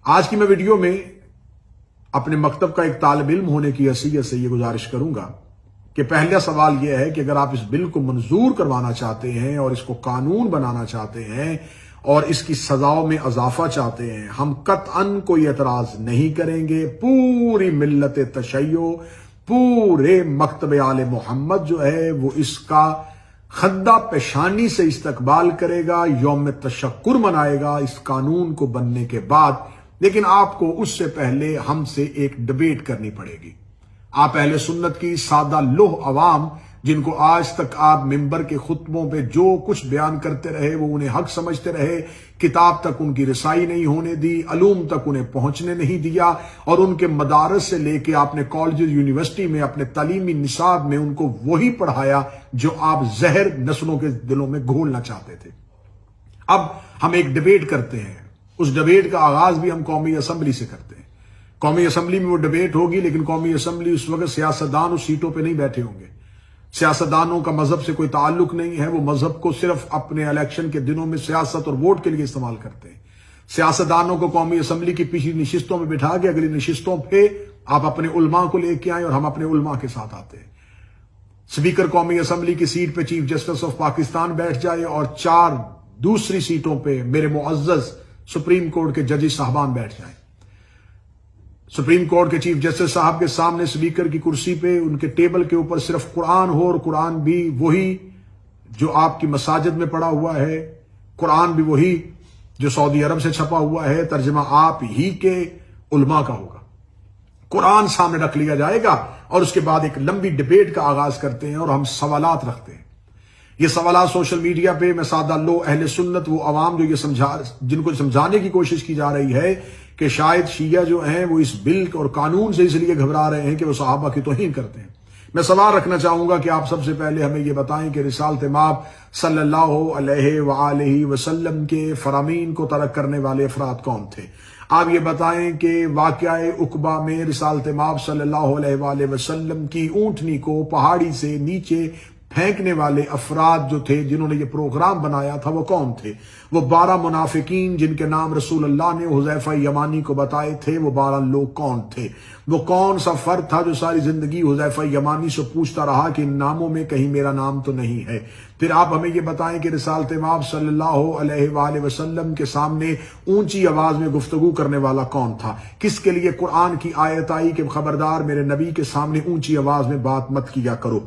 آج کی میں ویڈیو میں اپنے مکتب کا ایک طالب علم ہونے کی حیثیت سے یہ گزارش کروں گا کہ پہلا سوال یہ ہے کہ اگر آپ اس بل کو منظور کروانا چاہتے ہیں اور اس کو قانون بنانا چاہتے ہیں اور اس کی سزاؤں میں اضافہ چاہتے ہیں، ہم قطعاً کوئی اعتراض نہیں کریں گے۔ پوری ملت تشیع، پورے مکتب آل محمد جو ہے وہ اس کا خندہ پیشانی سے استقبال کرے گا، یوم تشکر منائے گا اس قانون کو بننے کے بعد۔ لیکن آپ کو اس سے پہلے ہم سے ایک ڈیبیٹ کرنی پڑے گی۔ آپ اہل سنت کی سادہ لوح عوام، جن کو آج تک آپ ممبر کے خطبوں پہ جو کچھ بیان کرتے رہے وہ انہیں حق سمجھتے رہے، کتاب تک ان کی رسائی نہیں ہونے دی، علوم تک انہیں پہنچنے نہیں دیا، اور ان کے مدارس سے لے کے آپ نے کالج یونیورسٹی میں اپنے تعلیمی نصاب میں ان کو وہی پڑھایا جو آپ زہر نسلوں کے دلوں میں گھولنا چاہتے تھے۔ اب ہم ایک ڈیبیٹ کرتے ہیں، اس ڈیبیٹ کا آغاز بھی ہم قومی اسمبلی سے کرتے ہیں۔ قومی اسمبلی میں وہ ڈیبیٹ ہوگی، لیکن قومی اسمبلی اس وقت سیاستدان اس سیٹوں پہ نہیں بیٹھے ہوں گے۔ سیاستدانوں کا مذہب سے کوئی تعلق نہیں ہے، وہ مذہب کو صرف اپنے الیکشن کے دنوں میں سیاست اور ووٹ کے لیے استعمال کرتے ہیں۔ سیاستدانوں کو قومی اسمبلی کی پچھلی نشستوں میں بٹھا کے اگلی نشستوں پہ آپ اپنے علماء کو لے کے آئیں اور ہم اپنے علماء کے ساتھ آتے ہیں۔ اسپیکر قومی اسمبلی کی سیٹ پہ چیف جسٹس آف پاکستان بیٹھ جائے اور 4 دوسری سیٹوں پہ میرے معزز سپریم کورٹ کے ججز صاحبان بیٹھ جائیں۔ سپریم کورٹ کے چیف جسٹس صاحب کے سامنے اسپیکر کی کرسی پہ ان کے ٹیبل کے اوپر صرف قرآن ہو، اور قرآن بھی وہی جو آپ کی مساجد میں پڑا ہوا ہے، قرآن بھی وہی جو سعودی عرب سے چھپا ہوا ہے، ترجمہ آپ ہی کے علماء کا ہوگا۔ قرآن سامنے رکھ لیا جائے گا اور اس کے بعد ایک لمبی ڈیبیٹ کا آغاز کرتے ہیں اور ہم سوالات رکھتے ہیں۔ یہ سوالات سوشل میڈیا پہ میں سادہ لو اہل سنت، وہ عوام جو جن کو سمجھانے کی کوشش کی جا رہی ہے کہ شاید شیعہ جو ہیں وہ اس بل اور قانون سے اس لیے گھبرا رہے ہیں کہ وہ صحابہ کی توہین کرتے ہیں۔ میں سوال رکھنا چاہوں گا کہ آپ سب سے پہلے ہمیں یہ بتائیں کہ رسالت مآب صلی اللہ علیہ وآلہ وسلم کے فرامین کو ترک کرنے والے افراد کون تھے؟ آپ یہ بتائیں کہ واقعہ عقبہ میں رسالت مآب صلی اللہ علیہ وآلہ وسلم کی اونٹنی کو پہاڑی سے نیچے پھینکنے والے افراد جو تھے، جنہوں نے یہ پروگرام بنایا تھا، وہ کون تھے؟ وہ 12 منافقین جن کے نام رسول اللہ نے حذیفہ یمانی کو بتائے تھے، وہ 12 لوگ کون تھے؟ وہ کون سا فرد تھا جو ساری زندگی حذیفہ یمانی سے پوچھتا رہا کہ ان ناموں میں کہیں میرا نام تو نہیں ہے؟ پھر آپ ہمیں یہ بتائیں کہ رسالت مآب صلی اللہ علیہ وآلہ وسلم کے سامنے اونچی آواز میں گفتگو کرنے والا کون تھا؟ کس کے لیے قرآن کی آیت آئی کہ خبردار میرے نبی کے سامنے اونچی آواز میں بات مت کیا کرو؟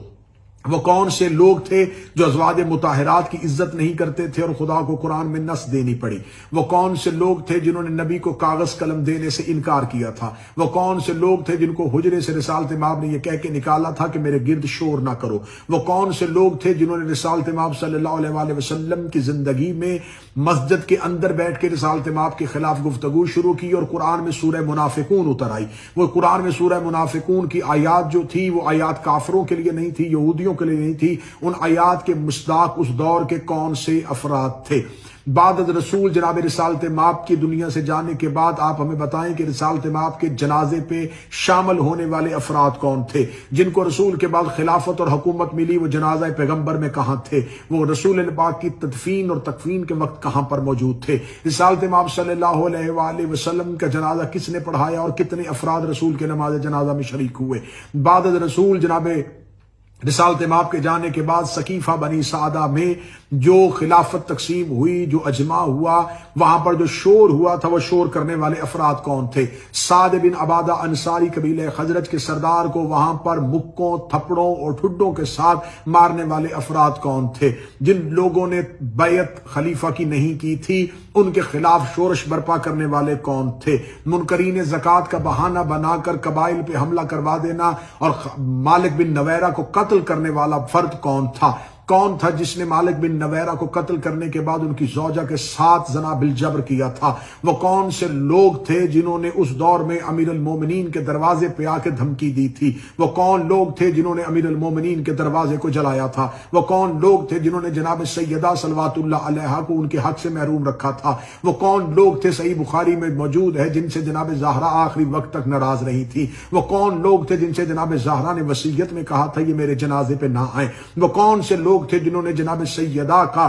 وہ کون سے لوگ تھے جو ازواج مطہرات کی عزت نہیں کرتے تھے اور خدا کو قرآن میں نص دینی پڑی؟ وہ کون سے لوگ تھے جنہوں نے نبی کو کاغذ قلم دینے سے انکار کیا تھا؟ وہ کون سے لوگ تھے جن کو حجرے سے رسالت مآب نے یہ کہہ کے نکالا تھا کہ میرے گرد شور نہ کرو؟ وہ کون سے لوگ تھے جنہوں نے رسالت مآب صلی اللہ علیہ وآلہ وسلم کی زندگی میں مسجد کے اندر بیٹھ کے رسالت مآب کے خلاف گفتگو شروع کی اور قرآن میں سورہ منافقون اتر آئی؟ وہ قرآن میں سورہ منافقون کی آیات جو تھی وہ آیات کافروں کے لیے نہیں تھی، یہودیوں کے لیے نہیں تھی۔ ان آیات کے مصداق اس دور کے کون سے افراد تھے؟ بعد از رسول جناب رسالت مآب کی دنیا سے جانے کے بعد آپ ہمیں بتائیں کہ رسالت مآب کے جنازے پہ شامل ہونے والے افراد کون تھے؟ جن کو رسول کے بعد خلافت اور حکومت ملی، وہ جنازہ پیغمبر میں کہاں تھے؟ وہ رسول پاک کی تدفین اور تکفین کے وقت کہاں پر موجود تھے؟ رسالت مآب صلی اللہ علیہ وآلہ وسلم کا جنازہ کس نے پڑھایا اور کتنے افراد رسول کے نماز جنازہ میں شریک ہوئے؟ بعد از رسول جناب رسالت مآب کے جانے کے بعد سقیفہ بنی سعدہ میں جو خلافت تقسیم ہوئی، جو اجماع ہوا، وہاں پر جو شور ہوا تھا، وہ شور کرنے والے افراد کون تھے؟ سعد بن عبادہ انصاری قبیلہ خزرج کے سردار کو وہاں پر مکوں، تھپڑوں اور ٹھڈوں کے ساتھ مارنے والے افراد کون تھے؟ جن لوگوں نے بیعت خلیفہ کی نہیں کی تھی، ان کے خلاف شورش برپا کرنے والے کون تھے؟ منکرین زکوٰۃ کا بہانہ بنا کر قبائل پہ حملہ کروا دینا اور مالک بن نویرہ کو قتل کرنے والا فرد کون تھا؟ کون تھا جس نے مالک بن نویرہ کو قتل کرنے کے بعد ان کی زوجہ کے ساتھ زنا بالجبر کیا تھا؟ وہ کون سے لوگ تھے جنہوں نے اس دور میں امیر المومنین کے دروازے پہ آ کے دھمکی دی تھی؟ وہ کون لوگ تھے جنہوں نے امیر المومنین کے دروازے کو جلایا تھا؟ وہ کون لوگ تھے جنہوں نے جناب سیدہ صلوات اللہ علیہا کو ان کے حق سے محروم رکھا تھا؟ وہ کون لوگ تھے، صحیح بخاری میں موجود ہے، جن سے جناب زہرا آخری وقت تک ناراض رہی تھی؟ وہ کون لوگ تھے جن سے جناب زہرا نے وصیت میں کہا تھا یہ میرے جنازے پہ نہ آئیں؟ وہ کون سے لوگ تھے جنہوں نے جناب سیدہ کا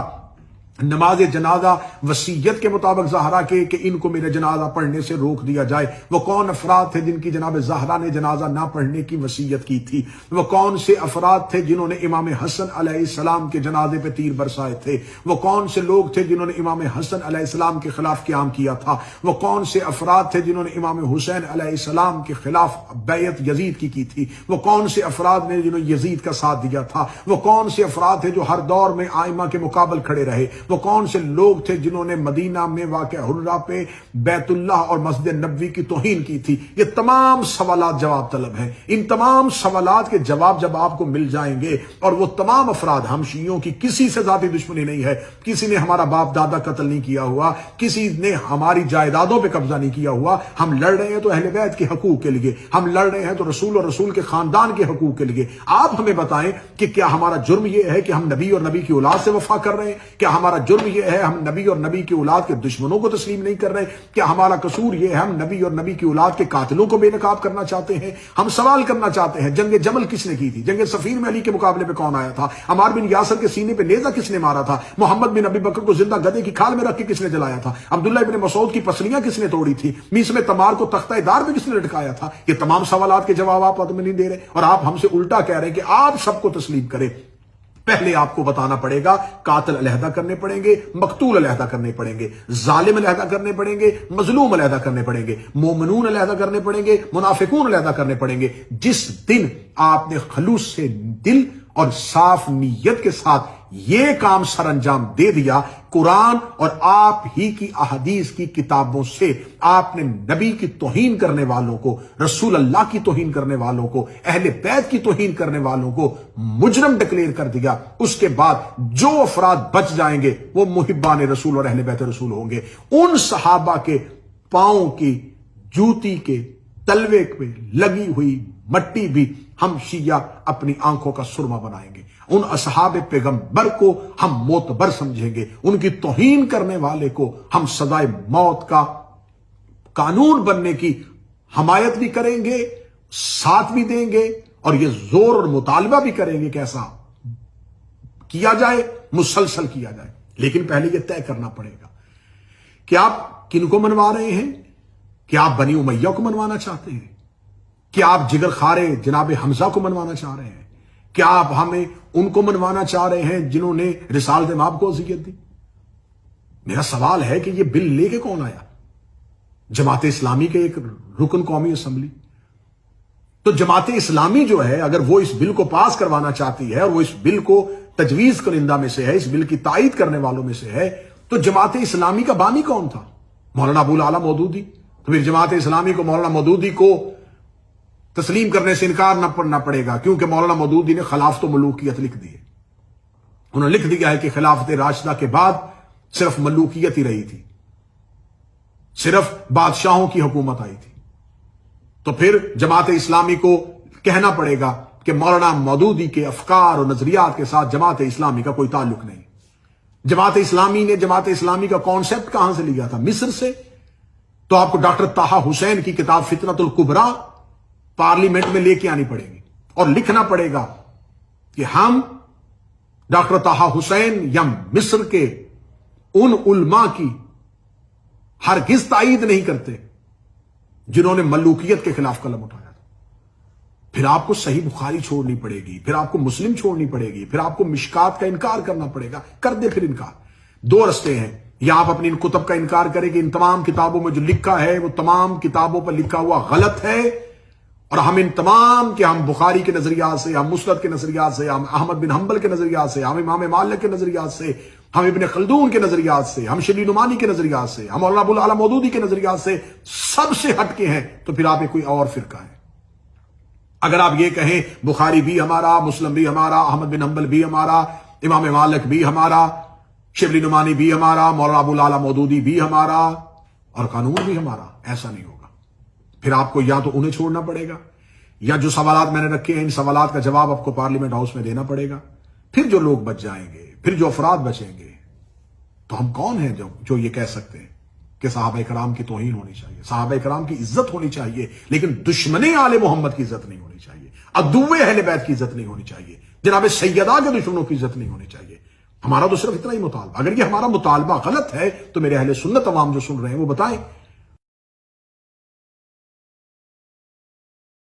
نماز جنازہ وصیت کے مطابق زہرا کے کہ ان کو میرے جنازہ پڑھنے سے روک دیا جائے، وہ کون افراد تھے جن کی جناب زہرا نے جنازہ نہ پڑھنے کی وصیت کی تھی؟ وہ کون سے افراد تھے جنہوں نے امام حسن علیہ السلام کے جنازے پہ تیر برسائے تھے؟ وہ کون سے لوگ تھے جنہوں نے امام حسن علیہ السلام کے خلاف قیام کیا تھا؟ وہ کون سے افراد تھے جنہوں نے امام حسین علیہ السلام کے خلاف بیعت یزید کی تھی؟ وہ کون سے افراد نے جنہوں نے یزید کا ساتھ دیا تھا؟ وہ کون سے افراد تھے جو ہر دور میں آئمہ کے مقابل کھڑے رہے؟ وہ کون سے لوگ تھے جنہوں نے مدینہ میں واقع حرہ پہ بیت اللہ اور مسجد نبوی کی توہین کی تھی؟ یہ تمام سوالات جواب طلب ہیں۔ ان تمام سوالات کے جواب جب آپ کو مل جائیں گے، اور وہ تمام افراد، ہم شیعوں کی کسی سے ذاتی دشمنی نہیں ہے، کسی نے ہمارا باپ دادا قتل نہیں کیا ہوا، کسی نے ہماری جائیدادوں پہ قبضہ نہیں کیا ہوا، ہم لڑ رہے ہیں تو اہل بیت کے حقوق کے لیے، ہم لڑ رہے ہیں تو رسول اور رسول کے خاندان کے حقوق کے لیے۔ آپ ہمیں بتائیں کہ کیا ہمارا جرم یہ ہے کہ ہم نبی اور نبی کی اولاد سے وفا کر رہے ہیں؟ کیا ہمارا جرم یہ ہے ہم نبی اور نبی کی اولاد کے دشمنوں کو تسلیم نہیں کر رہے؟ کیا ہمارا قصور یہ ہے ہم نبی اور نبی کی اولاد کے قاتلوں کو بے نقاب کرنا چاہتے ہیں؟ ہم سوال کرنا چاہتے ہیں، جنگ جمل کس نے کی تھی؟ جنگ صفین میں علی کے مقابلے پہ کون آیا تھا؟ عمار بن یاسر کے سینے پہ نیزہ کس نے مارا تھا؟ محمد بن ابی بکر کو زندہ گدھے کی کھال میں رکھ کے کس نے جلایا تھا؟ عبداللہ بن مسعود کی پسلیاں کس نے توڑی تھی؟ میسم تمار کو تختہ دار پہ کس نے لٹکایا تھا؟ یہ تمام سوالات کے جواب آپ ہمیں نہیں دے رہے، اور آپ ہم سے الٹا کہہ رہے ہیں کہ آپ سب کو تسلیم کریں۔ پہلے آپ کو بتانا پڑے گا، قاتل علیحدہ کرنے پڑیں گے، مقتول علیحدہ کرنے پڑیں گے، ظالم علیحدہ کرنے پڑیں گے، مظلوم علیحدہ کرنے پڑیں گے، مومنون علیحدہ کرنے پڑیں گے، منافقون علیحدہ کرنے پڑیں گے۔ جس دن آپ نے خلوص سے دل اور صاف نیت کے ساتھ یہ کام سر انجام دے دیا، قرآن اور آپ ہی کی احادیث کی کتابوں سے آپ نے نبی کی توہین کرنے والوں کو، رسول اللہ کی توہین کرنے والوں کو، اہل بیت کی توہین کرنے والوں کو مجرم ڈکلیئر کر دیا، اس کے بعد جو افراد بچ جائیں گے وہ محبان رسول اور اہل بیت رسول ہوں گے۔ ان صحابہ کے پاؤں کی جوتی کے تلوے پہ لگی ہوئی مٹی بھی ہم شیعہ اپنی آنکھوں کا سرما بنائیں گے۔ ان اصحاب پیغمبر کو ہم معتبر سمجھیں گے، ان کی توہین کرنے والے کو ہم سزائے موت کا قانون بننے کی حمایت بھی کریں گے، ساتھ بھی دیں گے، اور یہ زور اور مطالبہ بھی کریں گے کہ ایسا کیا جائے، مسلسل کیا جائے۔ لیکن پہلے یہ طے کرنا پڑے گا کہ آپ کن کو منوا رہے ہیں؟ کیا آپ بنی امیہ کو منوانا چاہتے ہیں؟ کیا آپ جگر خارے جناب حمزہ کو منوانا چاہ رہے ہیں؟ کیا آپ ہمیں ان کو منوانا چاہ رہے ہیں جنہوں نے رسالت مآب کو اذیت دی؟ میرا سوال ہے کہ یہ بل لے کے کون آیا؟ جماعت اسلامی کے ایک رکن قومی اسمبلی۔ تو جماعت اسلامی جو ہے، اگر وہ اس بل کو پاس کروانا چاہتی ہے اور وہ اس بل کو تجویز کنندہ میں سے ہے، اس بل کی تائید کرنے والوں میں سے ہے، تو جماعت اسلامی کا بانی کون تھا؟ مولانا ابو العلا مودودی۔ تو پھر جماعت اسلامی کو مولانا مودودی کو تسلیم کرنے سے انکار نہ کرنا پڑے گا، کیونکہ مولانا مودودی نے خلافت و ملوکیت لکھ دی ہے۔ انہوں نے لکھ دیا ہے کہ خلافت راشدہ کے بعد صرف ملوکیت ہی رہی تھی، صرف بادشاہوں کی حکومت آئی تھی۔ تو پھر جماعت اسلامی کو کہنا پڑے گا کہ مولانا مودودی کے افکار اور نظریات کے ساتھ جماعت اسلامی کا کوئی تعلق نہیں۔ جماعت اسلامی نے جماعت اسلامی کا کانسیپٹ کہاں سے لیا تھا؟ مصر سے۔ تو آپ کو ڈاکٹر طٰہٰ حسین کی کتاب فتنۃ الکبریٰ پارلیمنٹ میں لے کے آنی پڑے گی، اور لکھنا پڑے گا کہ ہم ڈاکٹر طٰہٰ حسین یا مصر کے ان علماء کی ہرگز تائید نہیں کرتے جنہوں نے ملوکیت کے خلاف قلم اٹھایا تھا۔ پھر آپ کو صحیح بخاری چھوڑنی پڑے گی، پھر آپ کو مسلم چھوڑنی پڑے گی، پھر آپ کو مشکات کا انکار کرنا پڑے گا۔ کر دے پھر انکار۔ دو رستے ہیں، یا آپ اپنی ان کتب کا انکار کریں کہ ان تمام کتابوں میں جو لکھا ہے وہ تمام کتابوں پر لکھا ہوا غلط ہے، اور ہم ان تمام کہ ہم بخاری کے نظریات سے، ہم مسند کے نظریات سے، ہم احمد بن حنبل کے نظریات سے، ہم امام مالک کے نظریات سے، ہم ابن خلدون کے نظریات سے، ہم شبلی نعمانی کے نظریات سے، ہم مولانا ابو العلا مودودی کے نظریات سے سب سے ہٹ کے ہیں، تو پھر آپ ایک کوئی اور فرقہ ہے۔ اگر آپ یہ کہیں بخاری بھی ہمارا، مسلم بھی ہمارا، احمد بن حنبل بھی ہمارا، امام مالک بھی ہمارا، شبلی نعمانی بھی ہمارا، مولانا ابو العلا مودودی بھی ہمارا، اور قانون بھی ہمارا، ایسا نہیں ہوگا۔ پھر آپ کو یا تو انہیں چھوڑنا پڑے گا، یا جو سوالات میں نے رکھے ہیں ان سوالات کا جواب آپ کو پارلیمنٹ ہاؤس میں دینا پڑے گا۔ پھر جو لوگ بچ جائیں گے، پھر جو افراد بچیں گے، تو ہم کون ہیں جو یہ کہہ سکتے ہیں کہ صحابہ کرام کی توہین ہونی چاہیے، صحابہ کرام کی عزت ہونی چاہیے، لیکن دشمن آل محمد کی عزت نہیں ہونی چاہیے، عدو اہل بیت کی عزت نہیں ہونی چاہیے، جناب سیدہ کے دشمنوں کی عزت نہیں ہونی چاہیے۔ ہمارا تو صرف اتنا ہی مطالبہ. اگر یہ ہمارا مطالبہ غلط ہے تو میرے اہل سنت عوام جو سن رہے ہیں وہ بتائیں